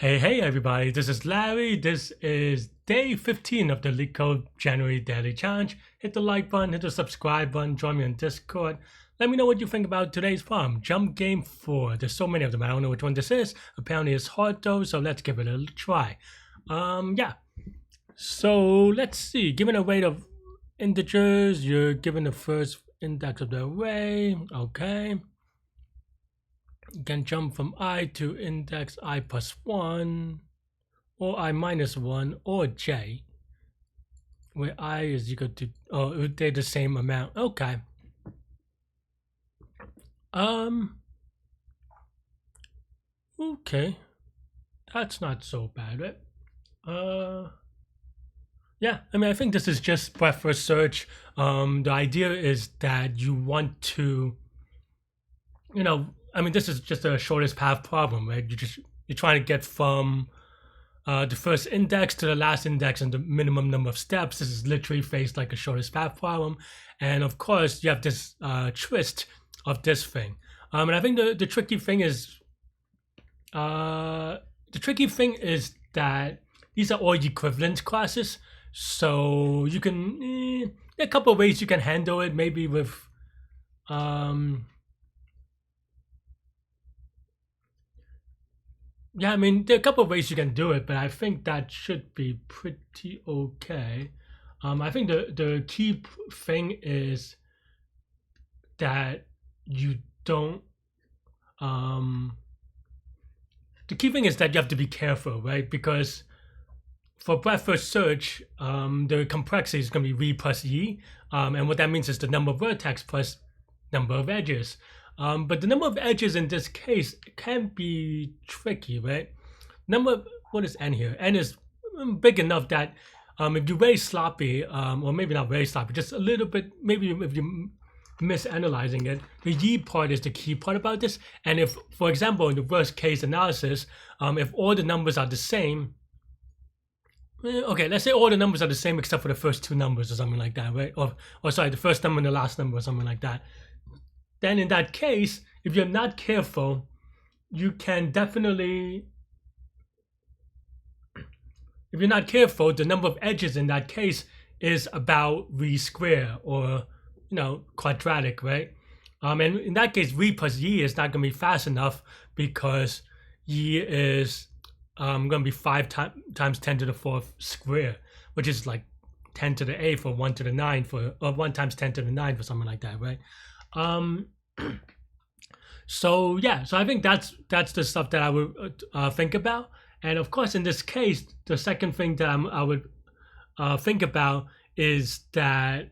Hey everybody, this is Larry. This is day 15 of the Leetcode January Daily Challenge. Hit the like button, hit the subscribe button, join me on Discord. Let me know what you think about today's problem. Jump Game 4. There's so many of them, I don't know which one this is. Apparently it's hard though, so let's give it a try. Yeah. So let's see. Given a weight of integers, you're given the first index of the array. Okay. You can jump from I to index I plus 1 or I minus 1 or j, where I is equal to, oh, they're the same amount. Okay. Okay. That's not so bad, right? Yeah, I mean, I think this is just breadth first search. The idea is that you want to, I mean, this is just a shortest path problem, right? You're trying to get from the first index to the last index in the minimum number of steps. This is literally faced like a shortest path problem, and of course you have this twist of this thing. And I think the tricky thing is that these are all equivalent classes, so you can there are a couple of ways you can handle it. Maybe with yeah, I mean, there are a couple of ways you can do it, but I think that should be pretty okay. I think the key thing is that you don't. The key thing is that you have to be careful, right? Because for breadth first search, the complexity is going to be v plus e, and what that means is the number of vertex plus number of edges. But the number of edges in this case can be tricky, right? What is n here? N is big enough that if you're very sloppy, or maybe not very sloppy, just a little bit, maybe if you're misanalyzing it, the y part is the key part about this. And if, for example, in the worst case analysis, if all the numbers are the same, okay, let's say all the numbers are the same except for the first two numbers or something like that, right? Or sorry, the first number and the last number or something like that. Then in that case, if you're not careful, you can definitely, if you're not careful, the number of edges in that case is about v squared, or quadratic, right? And in that case, v plus e is not going to be fast enough because e is going to be 5 times 10 to the 4th square, which is like 10 to the 8th or 1 to the 9th or 1 times 10 to the 9th or something like that, right? So yeah, so I think that's the stuff that I would think about. And of course, in this case, the second thing that I would think about is that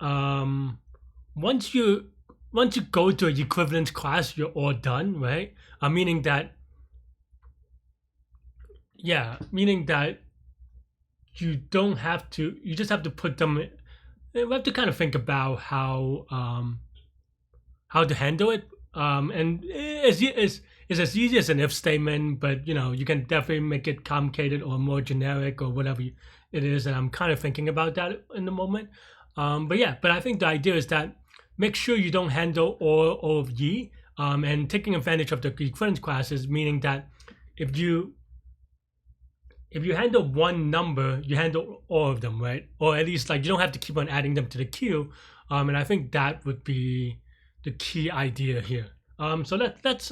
once you go to an equivalence class, you're all done, right? Meaning that you don't have to. You just have to put them. We have to kind of think about how to handle it. And it's as easy as an if statement, but you can definitely make it complicated or more generic or whatever it is. And I'm kind of thinking about that in the moment. But I think the idea is that make sure you don't handle all of ye, and taking advantage of the equivalence classes, meaning that if you handle one number, you handle all of them, right? Or at least like you don't have to keep on adding them to the queue. And I think that would be the key idea here. So let's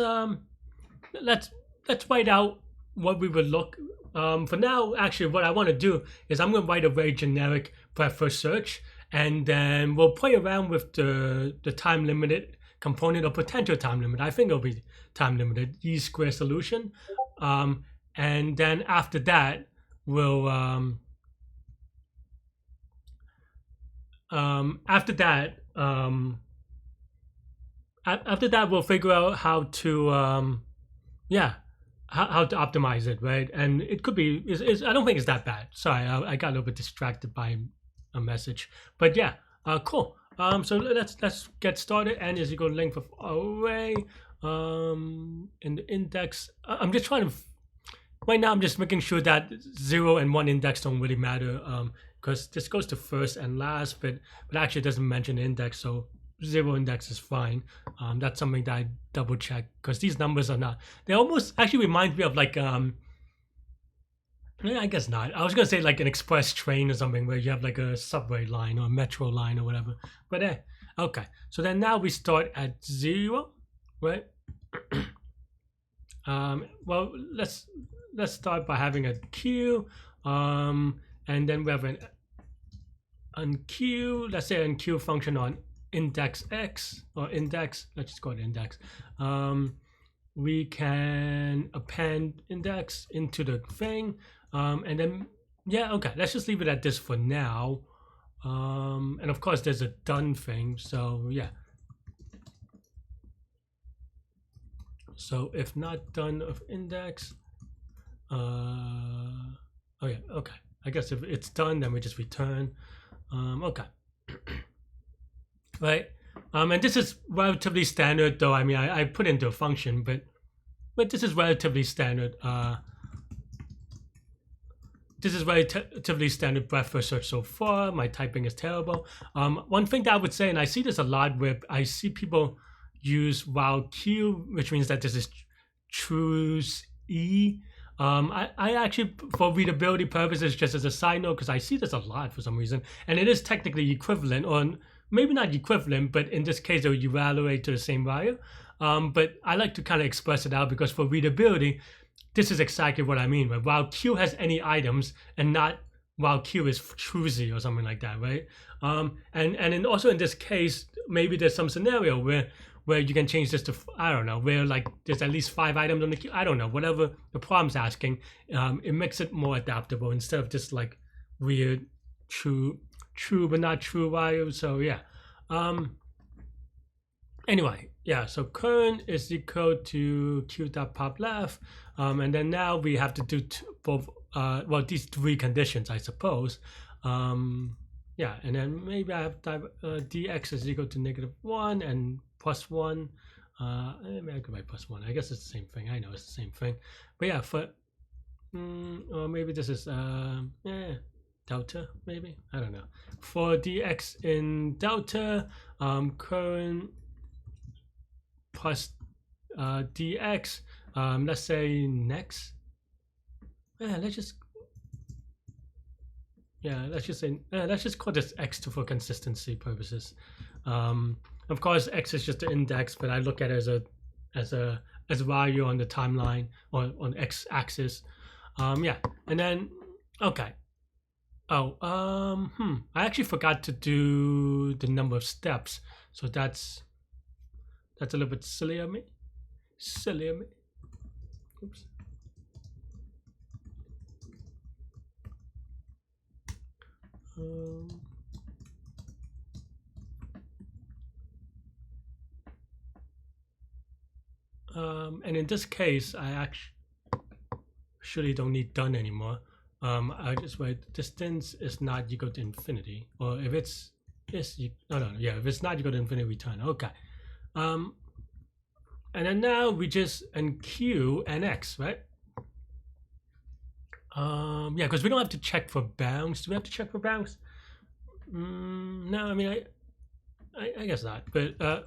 write out what we would look. For now, actually, what I want to do is I'm going to write a very generic breadth first search, and then we'll play around with the time limited component or potential time limit. I think it'll be time limited e square solution. And then after that, we'll we'll figure out how to how to optimize it, right? And it could be I don't think it's that bad. Sorry, I got a little bit distracted by a message, but yeah, cool. So let's get started. And is equal to length of array in the index. I'm just trying to. Right now, I'm just making sure that 0 and 1 index don't really matter, because this goes to first and last, but actually it doesn't mention the index, so 0 index is fine. That's something that I double check because these numbers are not. They almost actually remind me of like I guess not. I was gonna say like an express train or something where you have like a subway line or a metro line or whatever. But okay. So then now we start at 0, right? Well, let's start by having a queue, and then we have an unqueue. Let's say an unqueue function on index x or index. Let's just call it index. We can append index into the thing. And then, yeah, okay, let's just leave it at this for now. And of course, there's a done thing. So, yeah. So, if not done of index, oh, yeah, okay. I guess if it's done, then we just return. Okay. Right. And this is relatively standard, though. I mean, I put into a function, but this is relatively standard. This is relatively standard breadth first search so far. My typing is terrible. One thing that I would say, and I see this a lot where I see people use while Q, which means that this is choose E. I actually, for readability purposes, just as a side note, because I see this a lot for some reason, and it is technically equivalent, or maybe not equivalent, but in this case, they will evaluate to the same value. But I like to kind of express it out because for readability, this is exactly what I mean, right? While Q has any items and not while Q is choosy or something like that, right? And also in this case, maybe there's some scenario where you can change this to, I don't know, where like there's at least 5 items on the queue. I don't know, whatever the problem's asking, it makes it more adaptable instead of just like weird true but not true value. So yeah. Anyway, yeah, so current is equal to q.popleft, and then now we have to do both, well, these 3 conditions, I suppose. Yeah, and then maybe I have dx is equal to -1 and +1. Maybe I could write +1. I guess it's the same thing. I know it's the same thing. But yeah, for, or maybe this is, delta, maybe? I don't know. For dx in delta, current plus dx, let's say next. Let's just say let's just call this x for consistency purposes. Of course, x is just the index, but I look at it as a value on the timeline or on x-axis. Yeah, and then okay. Oh, I actually forgot to do the number of steps, so that's a little bit silly of me. Oops. And in this case, I actually don't need done anymore. I just write distance is not equal to infinity, or if it's if it's not equal to infinity, return. Okay. And then now we just enqueue nx, right? Yeah, because we don't have to check for bounds. Do we have to check for bounds? No, I mean I guess not. But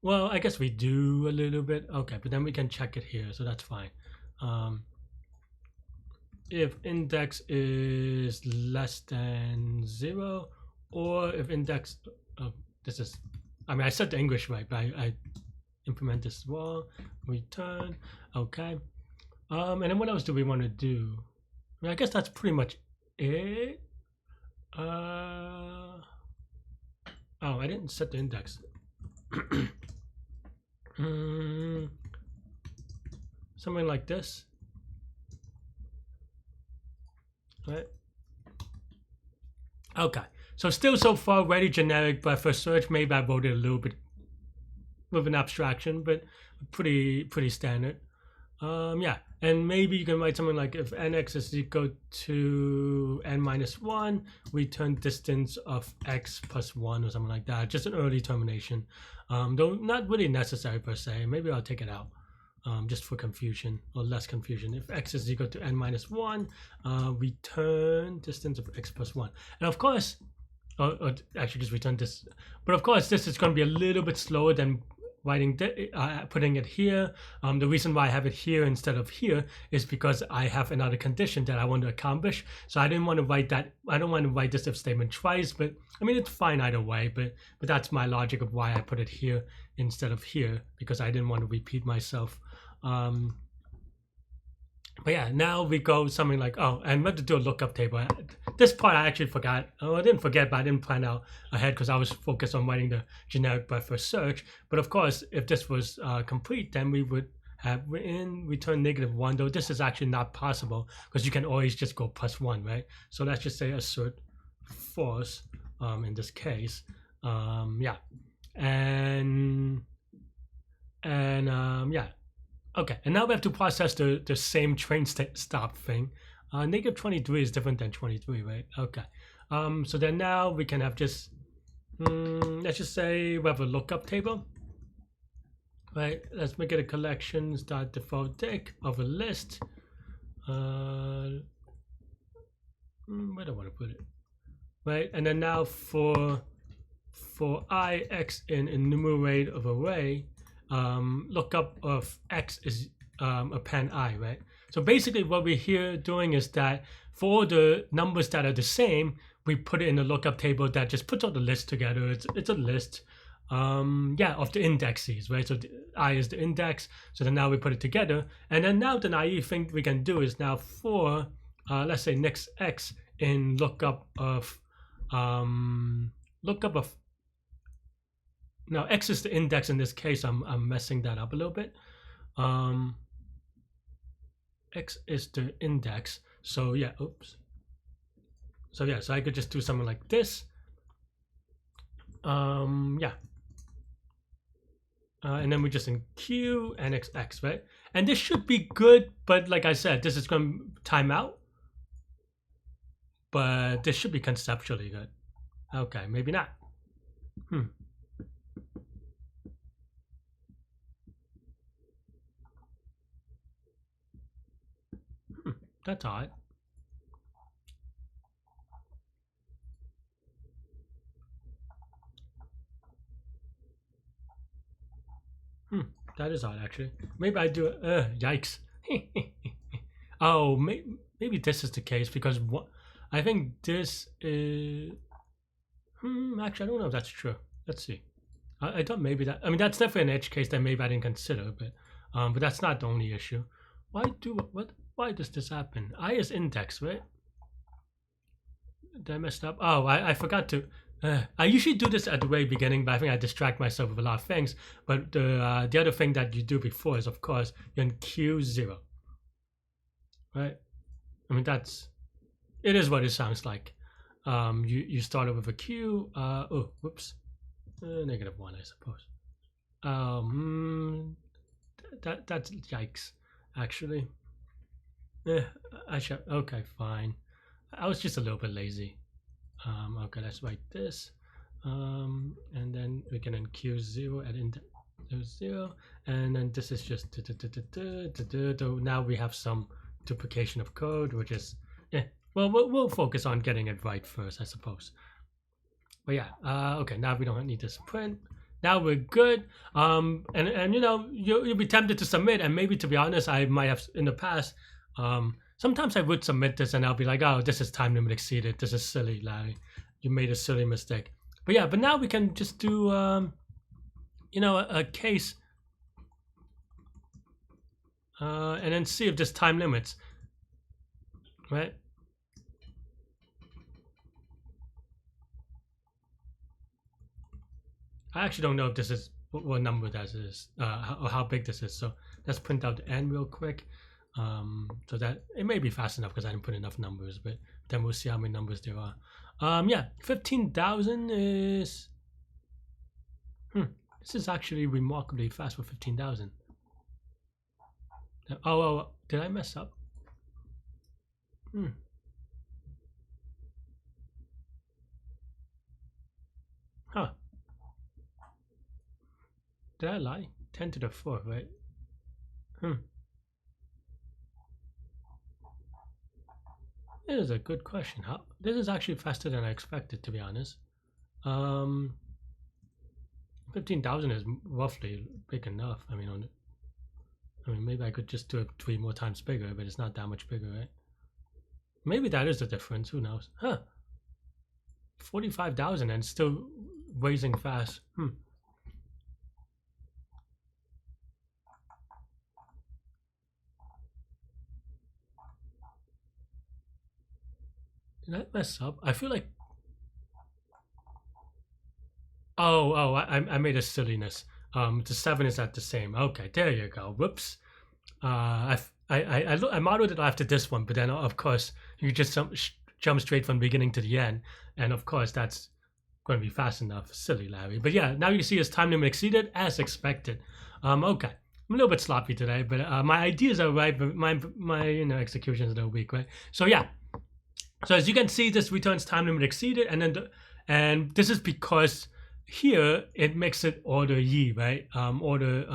well, I guess we do a little bit. Okay, but then we can check it here, so that's fine. If index is less than 0, or if index, this is, I mean, I said the English right, but I implement this wrong. Return, okay. And then what else do we want to do? I mean, I guess that's pretty much it. Oh, I didn't set the index. Something like this. Right. Okay. So still so far very generic, but for search maybe I wrote it a little bit with an abstraction, but pretty standard. Yeah, and maybe you can write something like if nx is equal to n-1, return distance of x plus 1 or something like that. Just an early termination. Though not really necessary per se. Maybe I'll take it out. Just for confusion or less confusion. If x is equal to n-1, return distance of x plus 1. And of course, or actually just return this. But of course, this is going to be a little bit slower than writing putting it here. The reason why I have it here instead of here is because I have another condition that I want to accomplish. So I didn't want to write that. I don't want to write this if statement twice, but I mean, it's fine either way, but that's my logic of why I put it here instead of here, because I didn't want to repeat myself. But yeah, now we go something like, oh, and we have to do a lookup table. This part I actually forgot. Oh, I didn't forget, but I didn't plan out ahead because I was focused on writing the generic breadth first search. But of course, if this was complete, then we would have return -1, though this is actually not possible because you can always just go +1, right? So let's just say assert false in this case. Yeah, and yeah. Okay, and now we have to process the same train stop thing. -23 is different than 23, right? Okay. So then now we can have just, let's just say we have a lookup table, right? Let's make it a collections.default dict of a list. Where do I want to put it? Right, and then now for I, X in enumerate of array, lookup of X is append I, right? So basically what we're here doing is that for the numbers that are the same, we put it in a lookup table that just puts all the lists together. It's a list, yeah, of the indexes, right? So I is the index. So then now we put it together, and then now the naive thing we can do is now for let's say next X in lookup of now X is the index in this case. I'm messing that up a little bit. X is the index. So yeah, oops. So yeah, so I could just do something like this. Yeah. And then we just in Q and XX, right? And this should be good, but like I said, this is going to time out. But this should be conceptually good. Okay, maybe not. That's odd. That is odd, actually. Maybe I do. Yikes. Oh, maybe this is the case because what I think this is. Actually, I don't know if that's true. Let's see. I thought maybe that. I mean, that's definitely an edge case that maybe I didn't consider, but that's not the only issue. Why does this happen? I is index, right? Did I messed up? Oh, I forgot to. I usually do this at the very beginning, but I think I distract myself with a lot of things. But the other thing that you do before is, of course, you're in Q0, right? I mean, it is what it sounds like. You started with a Q. Oh, whoops, -1, I suppose. That's yikes, actually. I should. Okay, fine. I was just a little bit lazy. Okay, let's write this, and then we can Q0 at index 0, and then this is just now we have some duplication of code, which is well, we'll focus on getting it right first, I suppose. But yeah, okay, now we don't need this print. Now we're good. And you know, you'll be tempted to submit, and maybe to be honest, I might have in the past. Sometimes I would submit this and I'll be like, oh, this is time limit exceeded. This is silly, Larry. You made a silly mistake. But yeah, but now we can just do, you know, a case and then see if there's time limits, right? I actually don't know if this is what number that is or how big this is. So let's print out the n real quick. So that it may be fast enough because I didn't put enough numbers, but then we'll see how many numbers there are. Yeah, 15,000 is. This is actually remarkably fast for 15,000. Oh, did I mess up? Huh. Did I lie? 10 to the 4th, right? This is a good question. How this is actually faster than I expected, to be honest. 15,000 is roughly big enough. I mean, maybe I could just do it 3 more times bigger, but it's not that much bigger, right? Maybe that is the difference. Who knows? Huh? 45,000 and still raising fast. Did I mess up? I feel like. I made a silliness. The 7 is at the same. Okay, there you go. Whoops. I modeled it after this one, but then of course you just jump straight from the beginning to the end, and of course that's going to be fast enough. Silly Larry. But yeah, now you see his time limit exceeded as expected. Okay, I'm a little bit sloppy today, but my ideas are right, but my execution is a little weak, right? So yeah. So as you can see, this returns time limit exceeded, and then and this is because here it makes it order ye, right? Order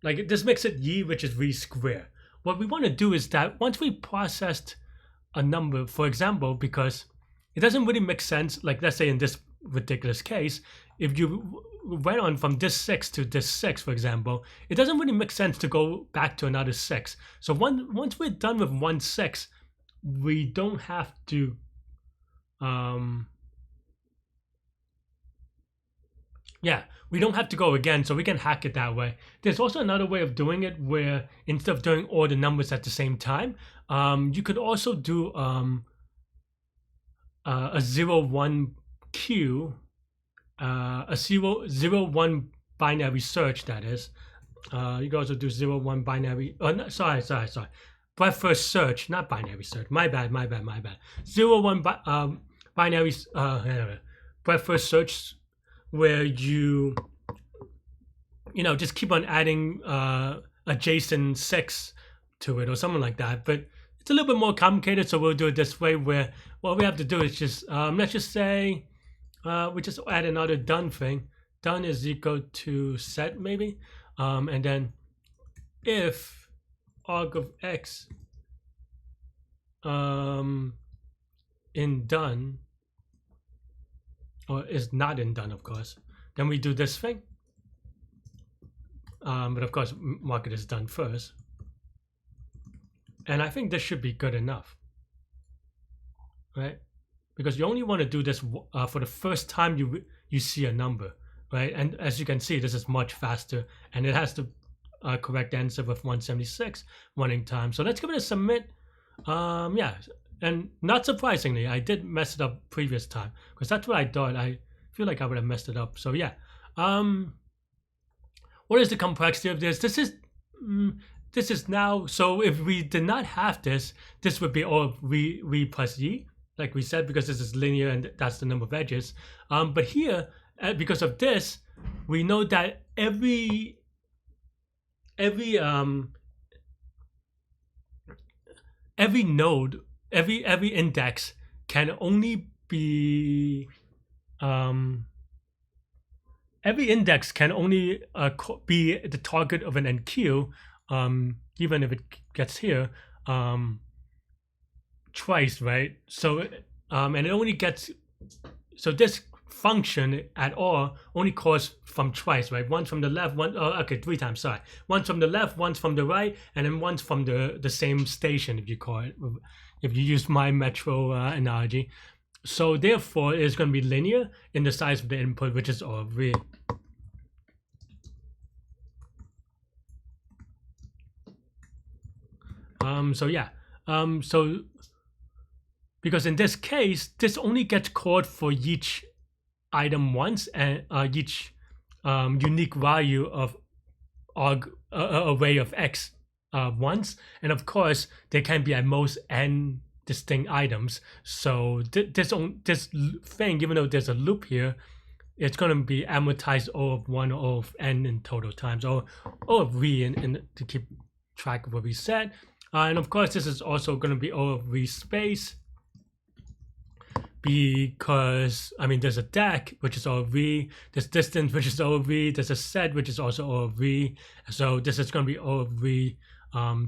like this makes it ye, which is re square. What we want to do is that once we processed a number, for example, because it doesn't really make sense, like let's say in this ridiculous case, if you went on from this 6 to this 6, for example, it doesn't really make sense to go back to another 6. So once we're done with 1 6, we don't have to we don't have to go again, so we can hack it that way. There's also another way of doing it where instead of doing all the numbers at the same time, you could also do a 0-1 queue, a 0-1 binary search, that is. You can also do 0-1 binary. Oh, no, sorry. Breadth first search, not binary search. My bad. 0-1 binary breadth first search, where you just keep on adding adjacent 6 to it or something like that. But it's a little bit more complicated, so we'll do it this way, where what we have to do is just let's just say we just add another done thing. Done is equal to set, maybe, and then if arg of x in done, or is not in done, of course, then we do this thing, but of course mark it as done first, and I think this should be good enough, right? Because you only want to do this for the first time you see a number, right? And as you can see, this is much faster, and it has the correct answer with 176 running time. So let's give it a submit. Yeah, and not surprisingly, I did mess it up previous time, because that's what I thought. I feel like I would have messed it up. So yeah, what is the complexity of this? This is now, so if we did not have this would be all re plus ye, like we said, because this is linear and that's the number of edges. But here, because of this, we know that every node, every index can only be be the target of an NQ, even if it gets here twice, right? So and it only gets, so this function at all only calls from twice, right? Once from the left, 3 times, sorry. Once from the left, once from the right, and then once from the same station, if you call it, if you use my metro analogy. So therefore it's going to be linear in the size of the input, which is all re. So yeah, so because in this case, this only gets called for each item once, and each unique value of array of x once, and of course there can be at most n distinct items. So this thing, even though there's a loop here, it's going to be amortized O of 1 or O of n in total times, or O of v in to keep track of what we said. And of course this is also going to be O of v space, because I mean there's a deck which is O of V, there's distance which is O of V, there's a set which is also O of V, so this is going to be O of V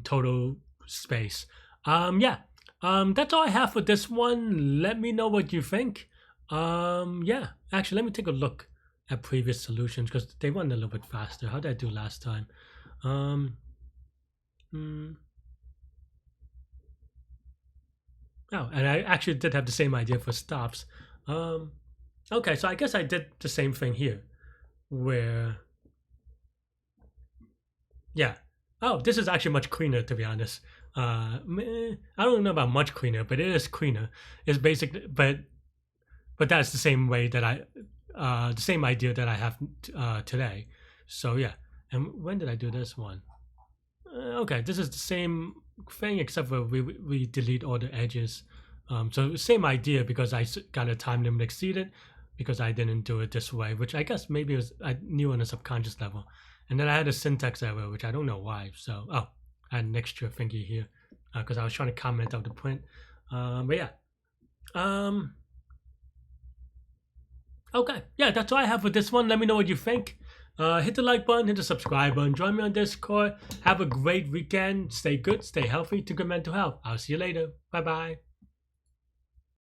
total space. Yeah, that's all I have for this one. Let me know what you think. Yeah, actually let me take a look at previous solutions because they went a little bit faster. How did I do last time? Oh, and I actually did have the same idea for stops. Okay, so I guess I did the same thing here, where, yeah. Oh, this is actually much cleaner, to be honest. I don't know about much cleaner, but it is cleaner. It's basically, but that's the same way that the same idea that I have today. So yeah. And when did I do this one? Okay, this is the same thing except for we delete all the edges. So same idea because I got a time limit exceeded because I didn't do it this way, which I guess maybe I knew on a subconscious level. And then I had a syntax error, which I don't know why. So, I had an extra thingy here because I was trying to comment out the print. But yeah. Okay, yeah, that's all I have for this one. Let me know what you think. Hit the like button, hit the subscribe button, join me on Discord. Have a great weekend. Stay good, stay healthy, to good mental health. I'll see you later. Bye bye.